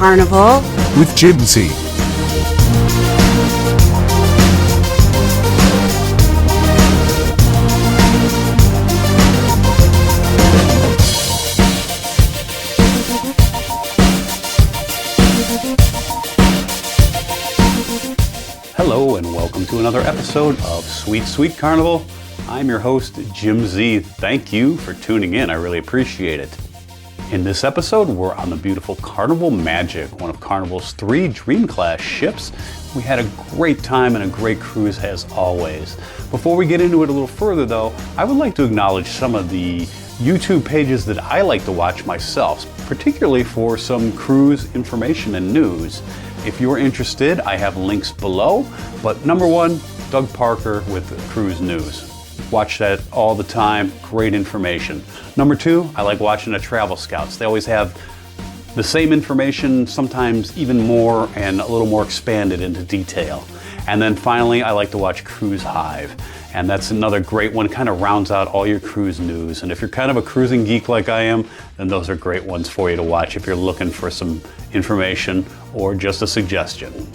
Carnival with Jimsy. Hello and welcome to another episode of Sweet Sweet Carnival. I'm your host, Jim Z. Thank you for tuning in. I really appreciate it. In this episode, we're on the beautiful Carnival Magic, one of Carnival's 3 Dream Class ships. We had a great time and a great cruise as always. Before we get into it a little further though, I would like to acknowledge some of the YouTube pages that I like to watch myself, particularly for some cruise information and news. If you're interested, I have links below, but number 1, Doug Parker with Cruise News. Watch that all the time, great information. Number 2, I like watching the Travel Scouts. They always have the same information, sometimes even more and a little more expanded into detail. And then finally, I like to watch Cruise Hive. And that's another great one, kind of rounds out all your cruise news. And if you're kind of a cruising geek like I am, then those are great ones for you to watch if you're looking for some information or just a suggestion.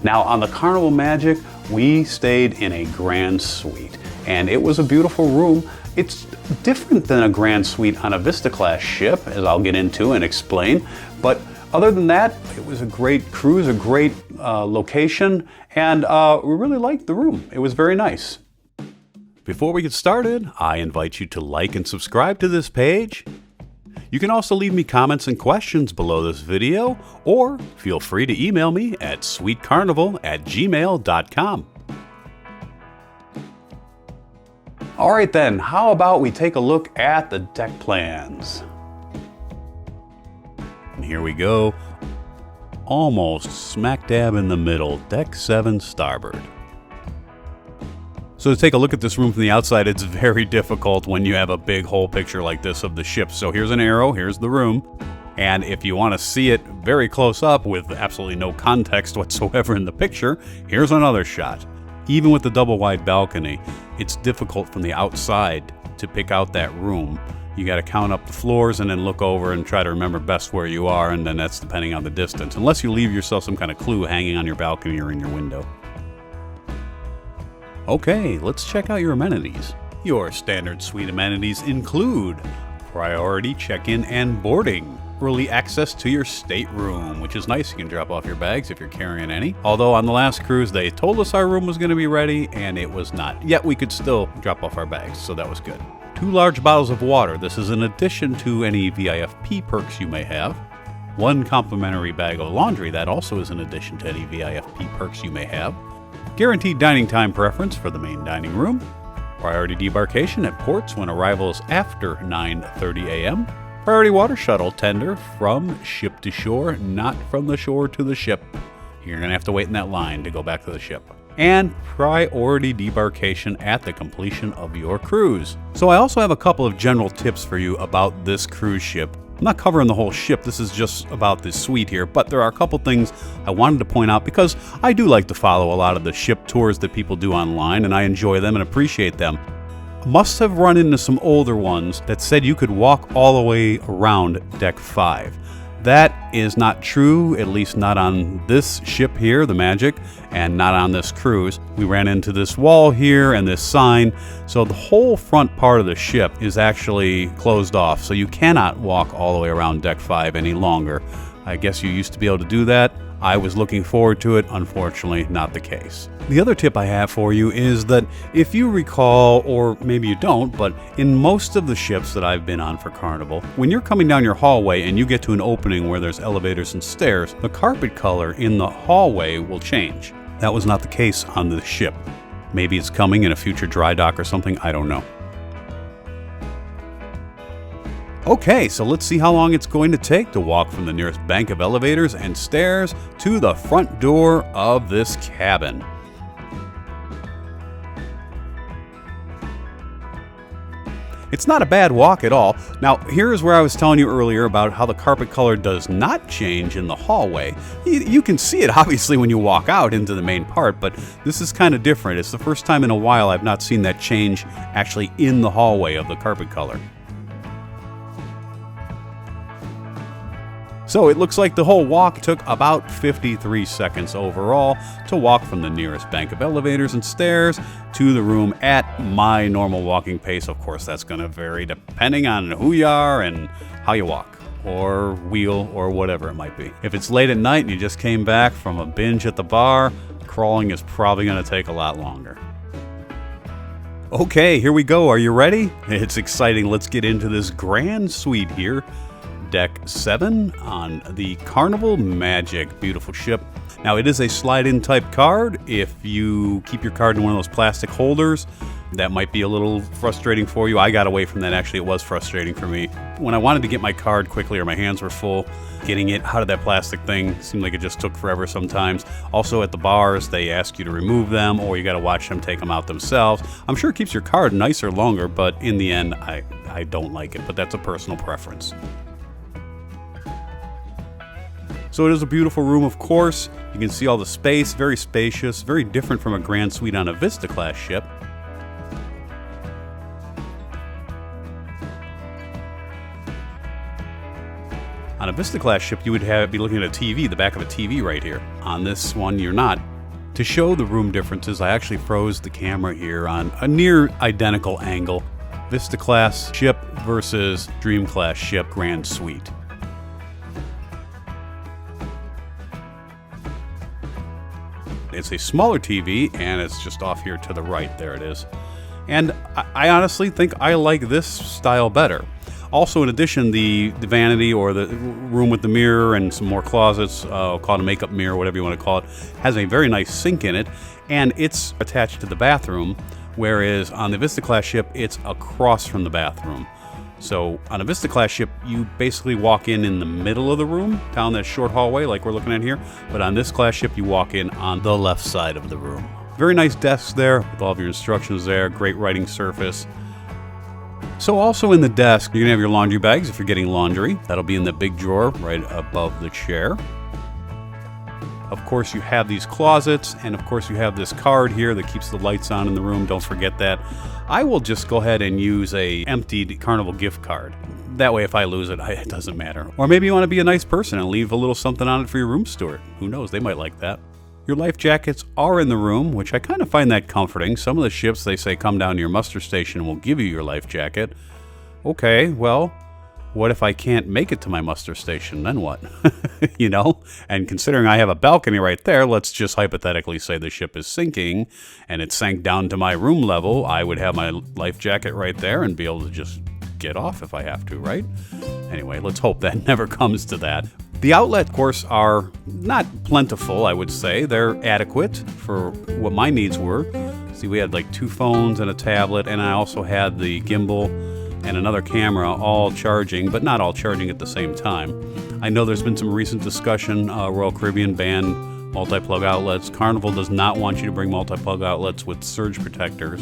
Now on the Carnival Magic, we stayed in a grand suite. And it was a beautiful room. It's different than a grand suite on a Vista class ship, as I'll get into and explain. But other than that, it was a great cruise, a great location, and we really liked the room. It was very nice. Before we get started, I invite you to like and subscribe to this page. You can also leave me comments and questions below this video, or feel free to email me at sweetcarnival@gmail.com. All right then, how about we take a look at the deck plans? And here we go, almost smack dab in the middle, deck 7 starboard. So to take a look at this room from the outside, it's very difficult when you have a big whole picture like this of the ship. So here's an arrow, here's the room. And if you want to see it very close up with absolutely no context whatsoever in the picture, here's another shot. Even with the double wide balcony, it's difficult from the outside to pick out that room. You got to count up the floors and then look over and try to remember best where you are, and then that's depending on the distance, unless you leave yourself some kind of clue hanging on your balcony or in your window. Okay, let's check out your amenities. Your standard suite amenities include priority check-in and boarding, early access to your stateroom, which is nice. You can drop off your bags if you're carrying any. Although on the last cruise, they told us our room was going to be ready, and it was not. Yet we could still drop off our bags, so that was good. 2 large bottles of water. This is in addition to any VIFP perks you may have. 1 complimentary bag of laundry. That also is in addition to any VIFP perks you may have. Guaranteed dining time preference for the main dining room. Priority debarkation at ports when arrival is after 9:30 a.m. Priority water shuttle tender from ship to shore, not from the shore to the ship. You're going to have to wait in that line to go back to the ship. And priority debarkation at the completion of your cruise. So I also have a couple of general tips for you about this cruise ship. I'm not covering the whole ship, this is just about this suite here, but there are a couple things I wanted to point out because I do like to follow a lot of the ship tours that people do online, and I enjoy them and appreciate them. Must have run into some older ones that said you could walk all the way around deck 5. That is not true, at least not on this ship here, the Magic, and not on this cruise. We ran into this wall here and this sign, so the whole front part of the ship is actually closed off, so you cannot walk all the way around deck 5 any longer. I guess you used to be able to do that. I was looking forward to it, unfortunately not the case. The other tip I have for you is that if you recall, or maybe you don't, but in most of the ships that I've been on for Carnival, when you're coming down your hallway and you get to an opening where there's elevators and stairs, the carpet color in the hallway will change. That was not the case on this ship. Maybe it's coming in a future dry dock or something, I don't know. Okay, so let's see how long it's going to take to walk from the nearest bank of elevators and stairs to the front door of this cabin. It's not a bad walk at all. Now, here's where I was telling you earlier about how the carpet color does not change in the hallway. You can see it obviously when you walk out into the main part, but this is kind of different. It's the first time in a while I've not seen that change actually in the hallway of the carpet color. So it looks like the whole walk took about 53 seconds overall to walk from the nearest bank of elevators and stairs to the room at my normal walking pace. Of course, that's going to vary depending on who you are and how you walk, or wheel, or whatever it might be. If it's late at night and you just came back from a binge at the bar, crawling is probably going to take a lot longer. Okay, here we go. Are you ready? It's exciting. Let's get into this grand suite here. Deck 7 on the Carnival Magic. Beautiful ship. Now, it is a slide-in type card. If you keep your card in one of those plastic holders, that might be a little frustrating for you. I got away from that. Actually, it was frustrating for me. When I wanted to get my card quickly or my hands were full, getting it out of that plastic thing seemed like it just took forever sometimes. Also, at the bars, they ask you to remove them, or you got to watch them take them out themselves. I'm sure it keeps your card nicer longer, but in the end, I don't like it. But that's a personal preference. So it is a beautiful room, of course. You can see all the space, very spacious, very different from a grand suite on a Vista class ship. On a Vista class ship, you would be looking at a TV, the back of a TV right here. On this one, you're not. To show the room differences, I actually froze the camera here on a near identical angle. Vista class ship versus Dream class ship grand suite. It's a smaller TV, and it's just off here to the right. There it is. And I honestly think I like this style better. Also, in addition, the vanity, or the room with the mirror and some more closets, I'll call it a makeup mirror, whatever you want to call it, has a very nice sink in it, and it's attached to the bathroom, whereas on the Vista class ship, it's across from the bathroom. So on a Vista class ship, you basically walk in the middle of the room, down that short hallway like we're looking at here, but on this class ship, you walk in on the left side of the room. Very nice desks there with all of your instructions there, great writing surface. So also in the desk, you're going to have your laundry bags if you're getting laundry. That'll be in the big drawer right above the chair. Of course, you have these closets, and of course you have this card here that keeps the lights on in the room. Don't forget that. I will just go ahead and use a emptied Carnival gift card. That way, if I lose it, it doesn't matter. Or maybe you want to be a nice person and leave a little something on it for your room steward. Who knows? They might like that. Your life jackets are in the room, which I kind of find that comforting. Some of the ships, they say, come down to your muster station and we'll give you your life jacket. Okay, well, what if I can't make it to my muster station? Then what? You know? And considering I have a balcony right there, let's just hypothetically say the ship is sinking and it sank down to my room level. I would have my life jacket right there and be able to just get off if I have to, right? Anyway, let's hope that never comes to that. The outlets, of course, are not plentiful, I would say. They're adequate for what my needs were. See, we had like 2 phones and a tablet, and I also had the gimbal and another camera all charging, but not all charging at the same time. I know there's been some recent discussion. Royal Caribbean banned multi-plug outlets. Carnival does not want you to bring multi-plug outlets with surge protectors.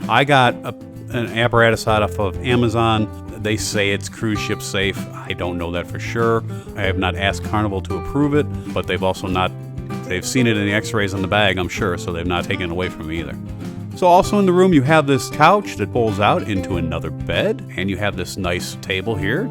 I got an apparatus out of Amazon. They say it's cruise ship safe. I don't know that for sure. I have not asked Carnival to approve it, but they've seen it in the x-rays on the bag, I'm sure, so they've not taken it away from me either. So also in the room, you have this couch that pulls out into another bed, and you have this nice table here.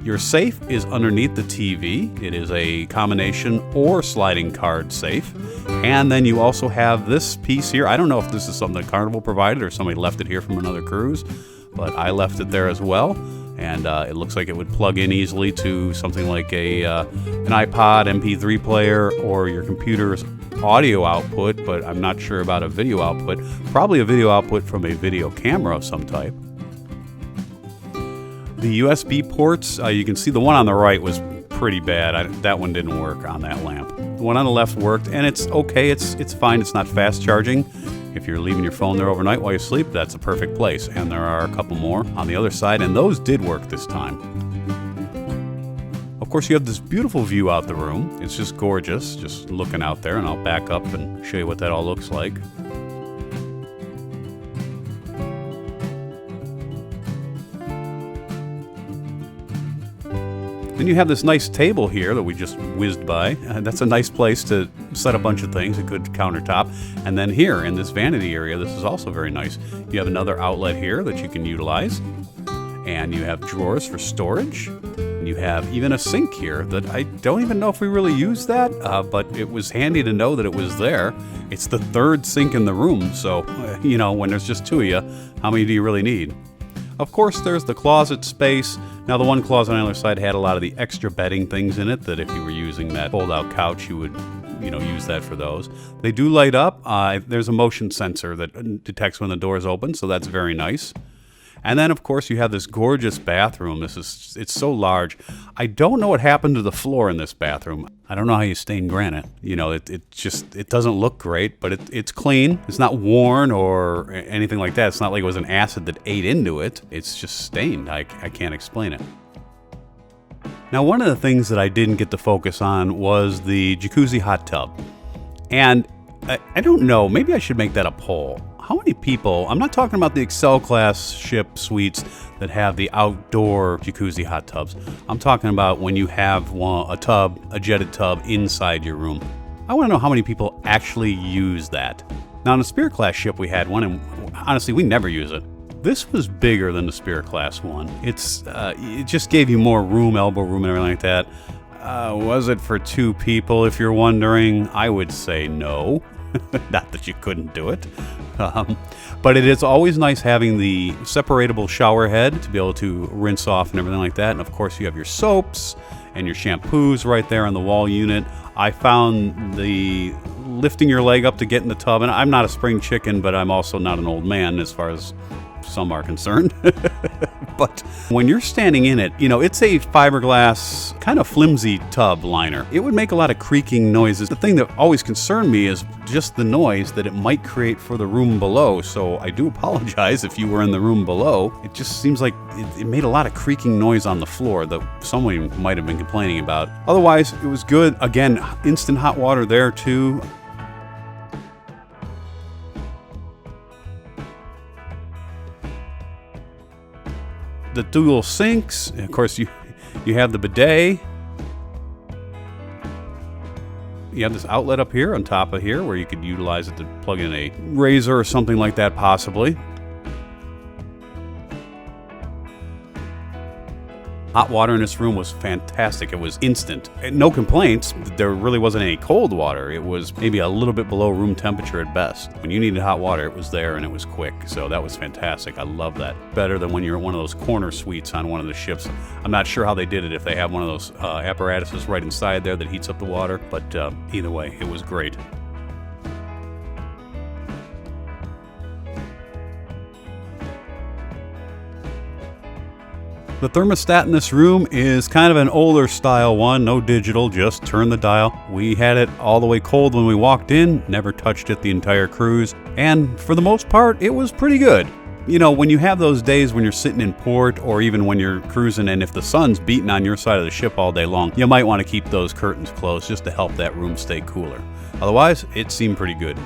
Your safe is underneath the TV. It is a combination or sliding card safe. And then you also have this piece here. I don't know if this is something that Carnival provided or somebody left it here from another cruise, but I left it there as well. And it looks like it would plug in easily to something like an iPod, MP3 player, or your computer's audio output, but I'm not sure about a video output. Probably a video output from a video camera of some type. The USB ports, you can see the one on the right was pretty bad. That one didn't work on that lamp. The one on the left worked, and it's okay. It's fine. It's not fast charging. If you're leaving your phone there overnight while you sleep, that's a perfect place. And there are a couple more on the other side, and those did work this time. Of course, you have this beautiful view out the room. It's just gorgeous, just looking out there, and I'll back up and show you what that all looks like. Then you have this nice table here that we just whizzed by. That's a nice place to set a bunch of things, a good countertop. And then here in this vanity area, this is also very nice. You have another outlet here that you can utilize. And you have drawers for storage. And you have even a sink here that I don't even know if we really use that, but it was handy to know that it was there. It's the third sink in the room, so, you know, when there's just two of you, how many do you really need? Of course, there's the closet space. Now, the one closet on the other side had a lot of the extra bedding things in it that if you were using that fold-out couch, you would, you know, use that for those. They do light up. There's a motion sensor that detects when the doors open, so that's very nice. And then, of course, you have this gorgeous bathroom. It's so large. I don't know what happened to the floor in this bathroom. I don't know how you stain granite. You know, it doesn't look great, but it's clean. It's not worn or anything like that. It's not like it was an acid that ate into it. It's just stained. I can't explain it. Now, one of the things that I didn't get to focus on was the jacuzzi hot tub. And I don't know, maybe I should make that a poll. How many people, I'm not talking about the Excel class ship suites that have the outdoor jacuzzi hot tubs. I'm talking about when you have a jetted tub inside your room. I want to know how many people actually use that. Now, in the Spirit class ship, we had one, and honestly, we never use it. This was bigger than the Spirit class one. It just gave you more room, elbow room, and everything like that. Was it for two people, if you're wondering? I would say no. Not that you couldn't do it. But it is always nice having the separatable shower head to be able to rinse off and everything like that. And of course, you have your soaps and your shampoos right there on the wall unit. I found the lifting your leg up to get in the tub, and I'm not a spring chicken, but I'm also not an old man as far as some are concerned. But when you're standing in it, you know, it's a fiberglass, kind of flimsy tub liner. It would make a lot of creaking noises. The thing that always concerned me is just the noise that it might create for the room below. So I do apologize if you were in the room below. It just seems like it made a lot of creaking noise on the floor that someone might have been complaining about. Otherwise, it was good. Again, instant hot water there too. The dual sinks, of course you have the bidet. You have this outlet up here on top of here where you could utilize it to plug in a razor or something like that possibly. Hot water in this room was fantastic. It was instant. No complaints. There really wasn't any cold water. It was maybe a little bit below room temperature at best. When you needed hot water, it was there and it was quick. So that was fantastic. I love that. Better than when you're in one of those corner suites on one of the ships. I'm not sure how they did it, if they have one of those apparatuses right inside there that heats up the water. But either way, it was great. The thermostat in this room is kind of an older style one, no digital, just turn the dial. We had it all the way cold when we walked in, never touched it the entire cruise, and for the most part, it was pretty good. You know, when you have those days when you're sitting in port or even when you're cruising and if the sun's beating on your side of the ship all day long, you might want to keep those curtains closed just to help that room stay cooler. Otherwise, it seemed pretty good.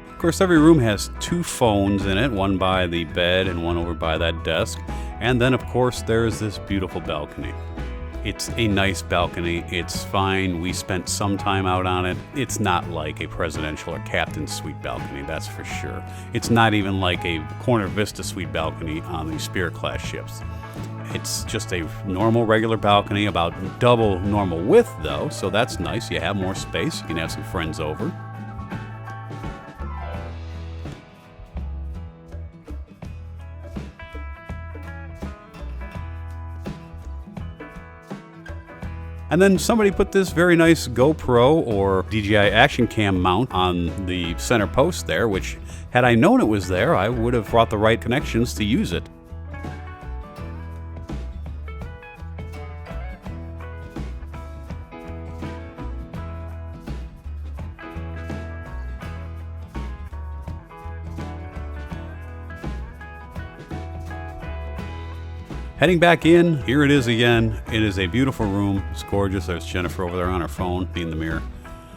Of course, every room has two phones in it, one by the bed and one over by that desk. And then, of course, there's this beautiful balcony. It's a nice balcony. It's fine. We spent some time out on it. It's not like a presidential or captain's suite balcony, that's for sure. It's not even like a corner Vista Suite balcony on the Spirit class ships. It's just a normal, regular balcony, about double normal width, though, so that's nice. You have more space. You can have some friends over. And then somebody put this very nice GoPro or DJI Action Cam mount on the center post there, which, had I known it was there, I would have brought the right connections to use it. Heading back in, here it is again. It is a beautiful room. It's gorgeous. There's Jennifer over there on her phone in the mirror.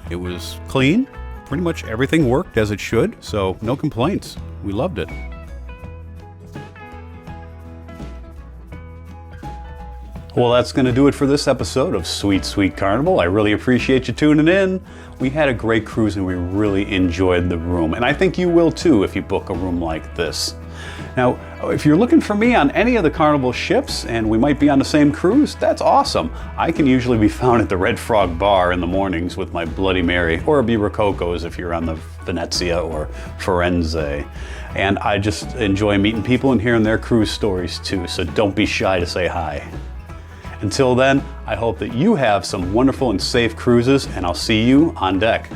It was clean, pretty much everything worked as it should, so no complaints. We loved it. Well, that's going to do it for this episode of Sweet Sweet Carnival. I really appreciate you tuning in. We had a great cruise and we really enjoyed the room. And I think you will too if you book a room like this. Now, if you're looking for me on any of the Carnival ships and we might be on the same cruise, that's awesome. I can usually be found at the Red Frog Bar in the mornings with my Bloody Mary, or be Rococo's if you're on the Venezia or Firenze. And I just enjoy meeting people and hearing their cruise stories too, so don't be shy to say hi. Until then, I hope that you have some wonderful and safe cruises, and I'll see you on deck.